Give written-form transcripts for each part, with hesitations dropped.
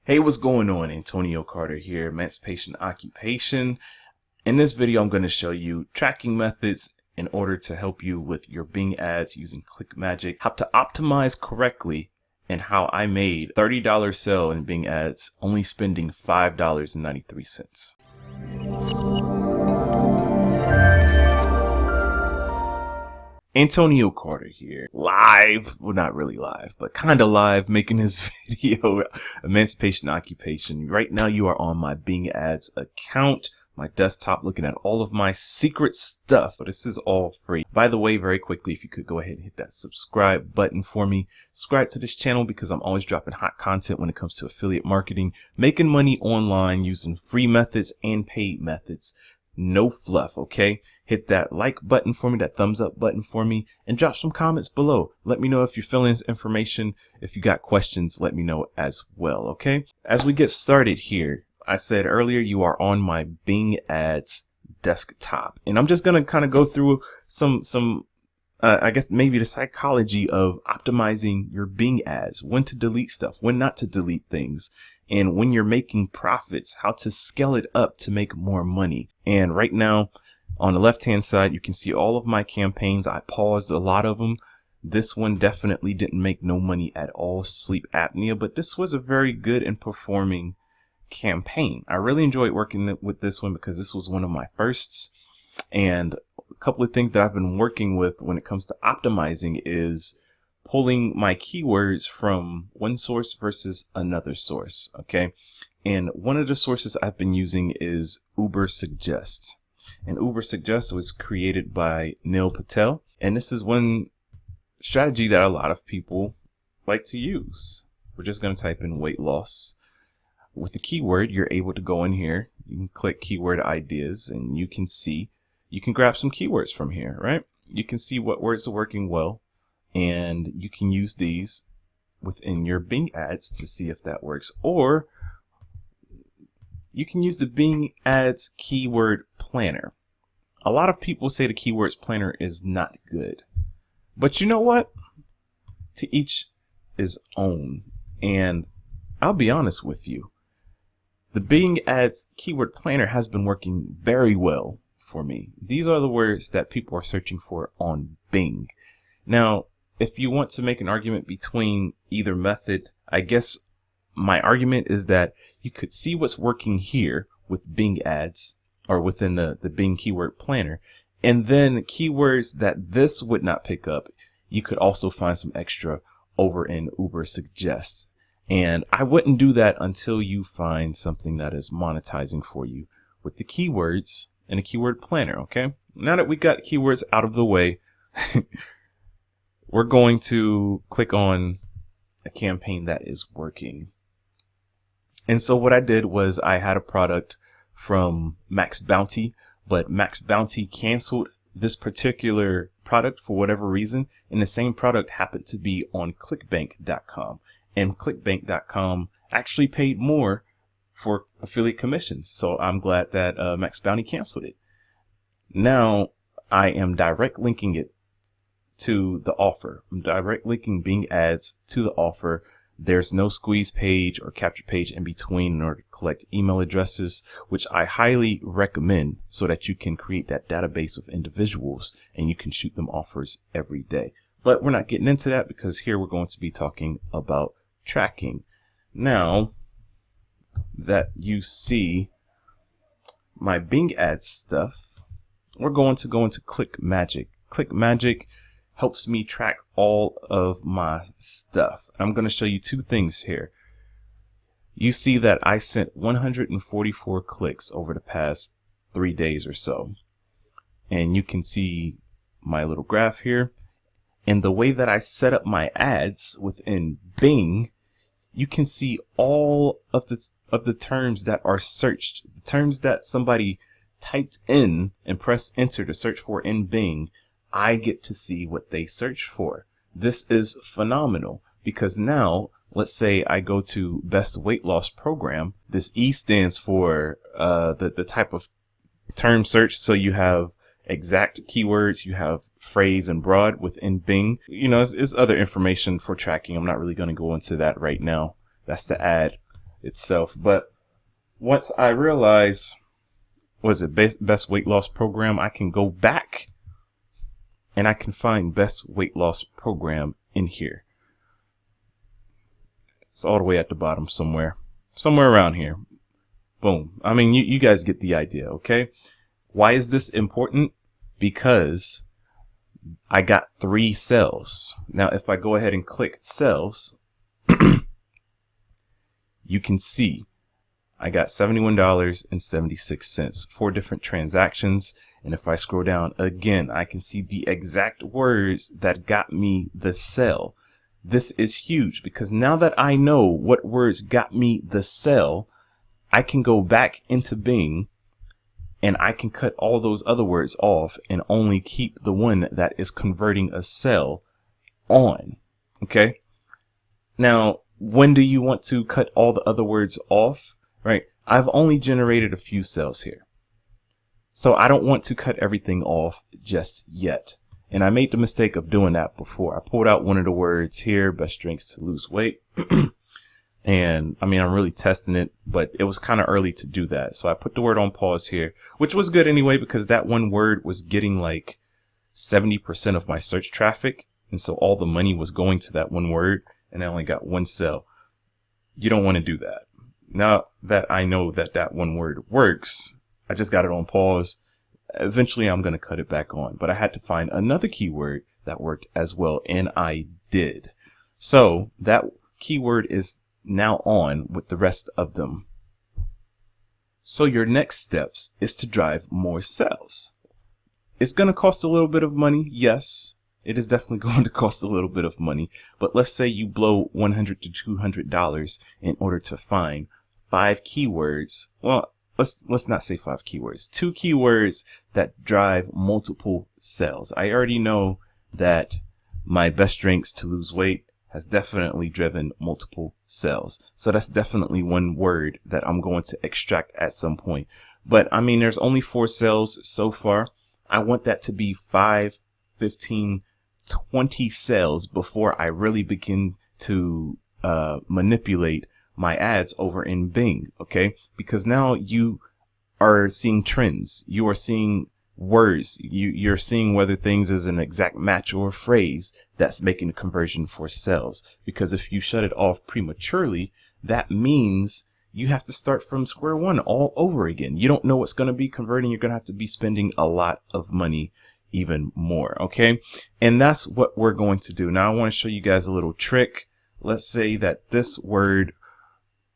Hey, what's going on? Antonio Carter here, Emancipation Occupation. In this video, I'm going to show you tracking methods in order to help you with your Bing ads using ClickMagick, how to optimize correctly, and how I made $30 sale in Bing ads, only spending $5.93. Antonio Carter here, live, well not really live, but kind of live, making this video, Emancipation Occupation. Right now you are on my Bing Ads account, my desktop, looking at all of my secret stuff. But this is all free. By the way, very quickly, if you could go ahead and hit that subscribe button for me. Subscribe to this channel because I'm always dropping hot content when it comes to affiliate marketing, making money online using free methods and paid methods. No fluff, okay? Hit that like button for me, that thumbs up button for me, and drop some comments below. Let me know if you're feeling this information. If you got questions, let me know as well, okay? As we get started here, I said earlier you are on my Bing Ads desktop, and I'm just gonna kind of go through some I guess maybe the psychology of optimizing your Bing ads, when to delete stuff, when not to delete things, and when you're making profits, how to scale it up to make more money. And right now on the left hand side, you can see all of my campaigns. I paused a lot of them. This one definitely didn't make no money at all, sleep apnea, but this was a very good and performing campaign. I really enjoyed working with this one because this was one of my firsts. And a couple of things that I've been working with when it comes to optimizing is pulling my keywords from one source versus another source. Okay. And one of the sources I've been using is Uber Suggest. And Uber Suggest was created by Neil Patel. And this is one strategy that a lot of people like to use. We're just going to type in weight loss. With the keyword, you're able to go in here. You can click keyword ideas and you can see, you can grab some keywords from here, right? You can see what words are working well. And you can use these within your Bing ads to see if that works. Or you can use the Bing ads keyword planner. A lot of people say the keywords planner is not good. But you know what? To each his own. And I'll be honest with you. The Bing ads keyword planner has been working very well for me. These are the words that people are searching for on Bing. Now, if you want to make an argument between either method, I guess my argument is that you could see what's working here with Bing ads or within the Bing keyword planner. And then keywords that this would not pick up, you could also find some extra over in Uber Suggest. And I wouldn't do that until you find something that is monetizing for you with the keywords and a keyword planner. Okay. Now that we got keywords out of the way, we're going to click on a campaign that is working. And so what I did was I had a product from Max Bounty, but Max Bounty canceled this particular product for whatever reason. And the same product happened to be on clickbank.com. And clickbank.com actually paid more for affiliate commissions. So I'm glad that Max Bounty canceled it. Now I am direct linking it to the offer. I'm direct linking Bing ads to the offer. There's no squeeze page or capture page in between in order to collect email addresses, which I highly recommend so that you can create that database of individuals and you can shoot them offers every day. But we're not getting into that because here we're going to be talking about tracking. Now that you see my Bing ads stuff, we're going to go into ClickMagick. ClickMagick helps me track all of my stuff. I'm going to show you two things here. You see that I sent 144 clicks over the past 3 days or so. And you can see my little graph here. And the way that I set up my ads within Bing, you can see all of the terms that are searched, the terms that somebody typed in and pressed enter to search for in Bing. I get to see what they search for. This is phenomenal because now let's say I go to best weight loss program. This E stands for the type of term search. So you have exact keywords, you have phrase and broad within Bing. It's other information for tracking. I'm not really going to go into that right now. That's the ad. itself. But once I realize, was it best weight loss program, I can go back and I can find best weight loss program in here. It's all the way at the bottom somewhere around here. Boom. I mean, you guys get the idea. Okay. Why is this important? Because I got 3 cells. Now, if I go ahead and click cells, you can see I got $71.76, 4 different transactions. And if I scroll down again, I can see the exact words that got me the cell. This is huge because now that I know what words got me the cell, I can go back into Bing and I can cut all those other words off and only keep the one that is converting a cell on. Okay. Now, when do you want to cut all the other words off? Right. I've only generated a few cells here, so I don't want to cut everything off just yet. And I made the mistake of doing that before. I pulled out one of the words here, best drinks to lose weight. And I mean, I'm really testing it, but it was kind of early to do that. So I put the word on pause here, which was good anyway, because that one word was getting like 70% of my search traffic. And so all the money was going to that one word, and I only got 1 cell. You don't want to do that. Now that I know that that one word works, I just got it on pause. Eventually I'm going to cut it back on, but I had to find another keyword that worked as well. And I did. So that keyword is now on with the rest of them. So your next steps is to drive more sales. It's going to cost a little bit of money. Yes, it is definitely going to cost a little bit of money. But let's say you blow $100 to $200 in order to find 5 keywords. Well, let's not say 5 keywords. 2 keywords that drive multiple sales. I already know that my best drinks to lose weight has definitely driven multiple sales. So that's definitely one word that I'm going to extract at some point. But I mean, there's only 4 sales so far. I want that to be 5, 15, 20 sales before I really begin to manipulate my ads over in Bing. Okay. Because now you are seeing trends. You are seeing words. You're seeing whether things is an exact match or a phrase that's making a conversion for sales. Because if you shut it off prematurely, that means you have to start from square one all over again. You don't know what's going to be converting. You're going to have to be spending a lot of money even more. Okay. And that's what we're going to do. Now I want to show you guys a little trick. Let's say that this word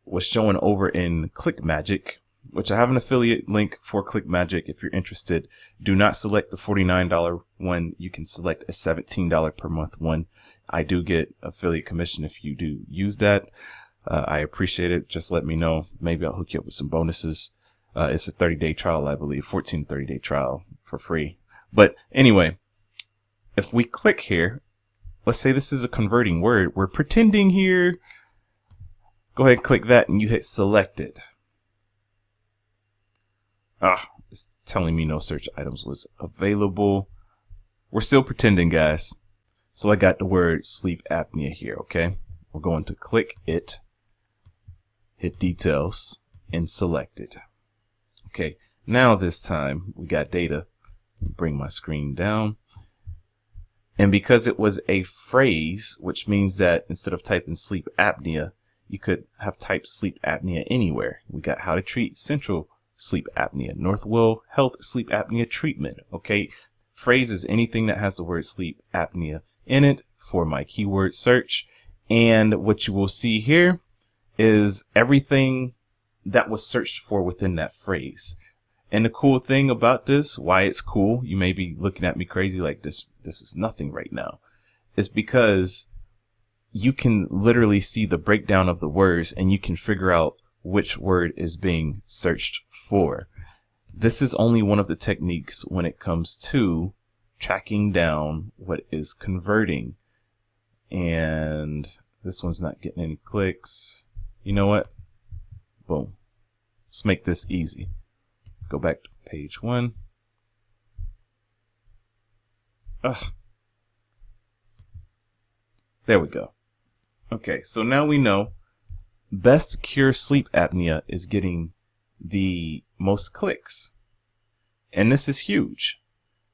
was showing over in ClickMagick, which I have an affiliate link for ClickMagick. If you're interested, do not select the $49 one. You can select a $17 per month one. I do get affiliate commission if you do use that. I appreciate it. Just let me know. Maybe I'll hook you up with some bonuses. It's a 30-day trial, I believe, 30-day trial for free. But anyway, if we click here, let's say this is a converting word. We're pretending here. Go ahead and click that and you hit selected. It's telling me no search items was available. We're still pretending, guys. So I got the word sleep apnea here. Okay. We're going to click it, hit details, and select it. Okay. Now this time we got data. Bring my screen down. And because it was a phrase, which means that instead of typing sleep apnea, you could have typed sleep apnea anywhere. We got how to treat central sleep apnea, Northwell Health sleep apnea treatment. Okay. Phrase is anything that has the word sleep apnea in it for my keyword search. And what you will see here is everything that was searched for within that phrase. And the cool thing about this, why it's cool, you may be looking at me crazy like this is nothing right now, is because you can literally see the breakdown of the words and you can figure out which word is being searched for. This is only one of the techniques when it comes to tracking down what is converting. And this one's not getting any clicks. You know what? Boom. Let's make this easy. Go back to page 1. There we go. Okay, so now we know best cure sleep apnea is getting the most clicks. And this is huge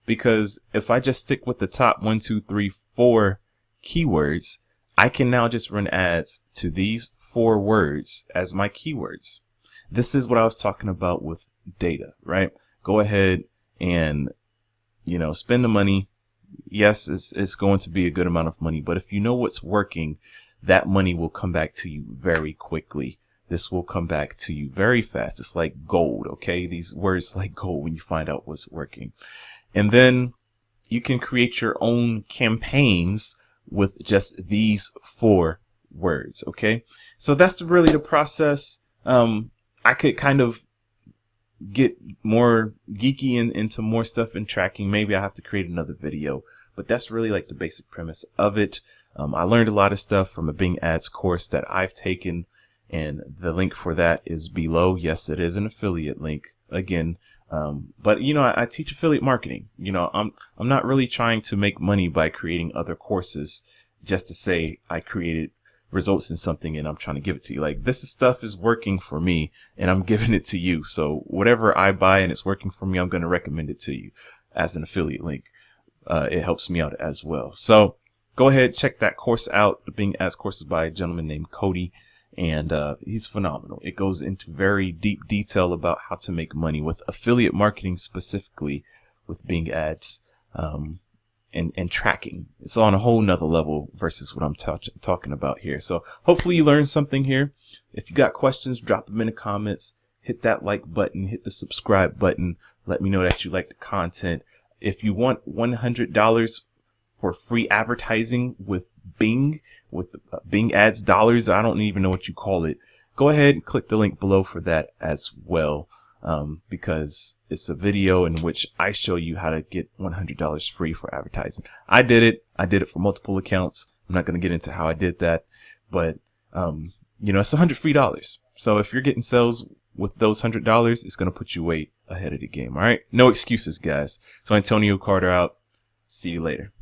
because if I just stick with the top 1, 2, 3, 4 keywords, I can now just run ads to these 4 words as my keywords. This is what I was talking about with data, right? Go ahead and, spend the money. Yes, it's going to be a good amount of money, but if you know what's working, that money will come back to you very quickly. This will come back to you very fast. It's like gold, okay? These words like gold when you find out what's working. And then you can create your own campaigns with just these 4 words, okay? So that's really the process. I could kind of get more geeky into more stuff in tracking. Maybe I have to create another video, but that's really like the basic premise of it. I learned a lot of stuff from a Bing Ads course that I've taken, and the link for that is below. Yes, it is an affiliate link again. But I teach affiliate marketing. I'm not really trying to make money by creating other courses just to say I created results in something and I'm trying to give it to you. Like, this stuff is working for me and I'm giving it to you. So whatever I buy and it's working for me, I'm going to recommend it to you as an affiliate link. It helps me out as well. So go ahead, check that course out. The Bing Ads course is by a gentleman named Cody, and he's phenomenal. It goes into very deep detail about how to make money with affiliate marketing, specifically with Bing Ads, and tracking. It's on a whole nother level versus what I'm talking about here. So hopefully you learned something here. If you got questions, drop them in the comments. Hit that like button, hit the subscribe button. Let me know that you like the content. If you want $100 for free advertising with Bing Ads dollars, I don't even know what you call it, go ahead and click the link below for that as well, because it's a video in which I show you how to get $100 free for advertising. I did it for multiple accounts. I'm not going to get into how I did that, but it's $100 free. So if you're getting sales with those $100, it's going to put you way ahead of the game. All right, no excuses, guys. So Antonio Carter out. See you later.